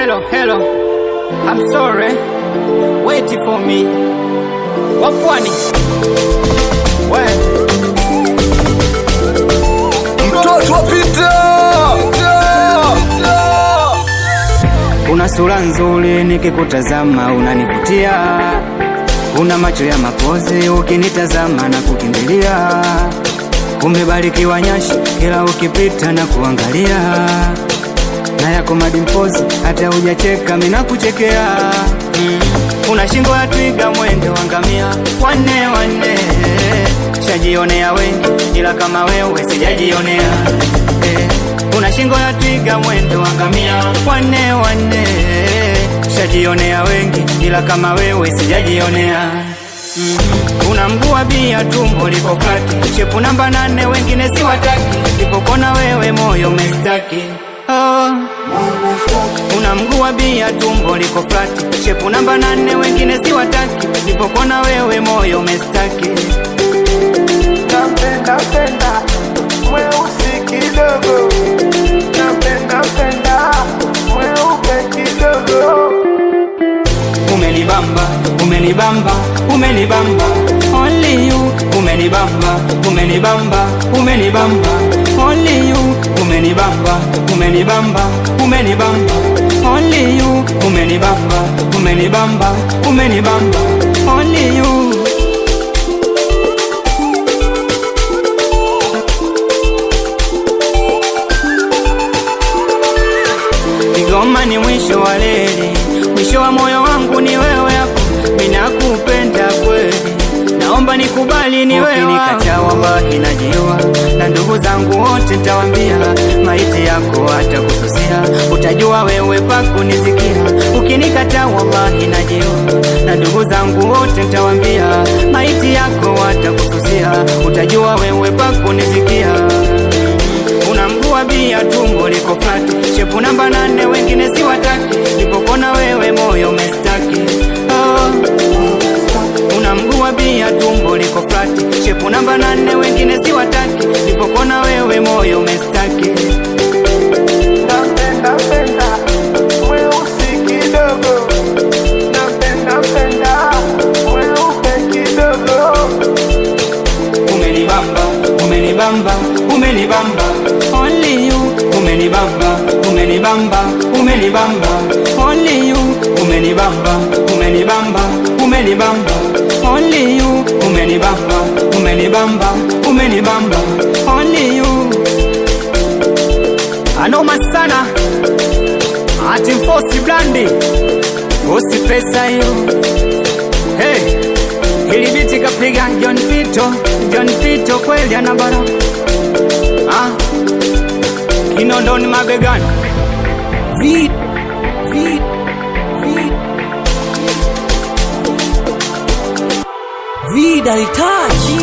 hello, I'm sorry, wait for me. Wapwani mtoto wa Peter. Una sura nzuri nikikutazama unanivutia, una macho ya mapozi ukinitazama na kukimbilia, umebarikiwa nyashi kila ukipita na kuangalia, na yako madimpozi hata hujacheka mimi nakuchekea. Una shingo ya twiga mwendo wangamia, wane shajionea wengi ila kama wewe sijajionea. Una shingo ya twiga mwendo wangamia, wane shajionea wengi ila kama wewe sijajionea. Una mguu wa bia tumbo liko flat, shepu namba 8 wengine si wataki, nilipokona wewe moyo umestaki. Una mguu wa bia tumbo liko flat, shepu namba 8 wengine si wataki, nilipokona wewe moyo umestaki. Napenda mweusi kidogo, napenda mweupe kidogo. Umenibamba only you, umenibamba only you, umenibamba only you, umenibamba only you. Kigoma ni mwisho wa leli, mwisho wa moyo wangu ni wewe hapo, mimi nakupenda kweli, naomba nikubali ni wewe. Ukinikataa wallahi najiua, na ndugu zangu wote nitawaambia, maiti yako hata kususia, utajua wewe pa kunisikia. Ukinikataa wallahi najiua, na ndugu zangu wote nitawaambia, maiti yako hata kususia, utajua wewe pa kunisikia. Una mguu wa bia tumbo liko flat, shepu namba 8 wengine si wataki, nilipokona wewe moyo umestaki. Una mguu wa bia tumbo liko flat, shepu namba 8 wengine si wataki, nilipokona wewe moyo umestaki. Napenda mweusi kidogo, napenda mweupe kidogo. Umenibamba only you, umenibamba only you, umenibamba only you, umenibamba only you. Anoma sana ati Fosi Blandi, Fosi pesa hiyo. Hey, hili biti kapiga John Pito kweli anabara. Kinondoni mabegani. Vida itachi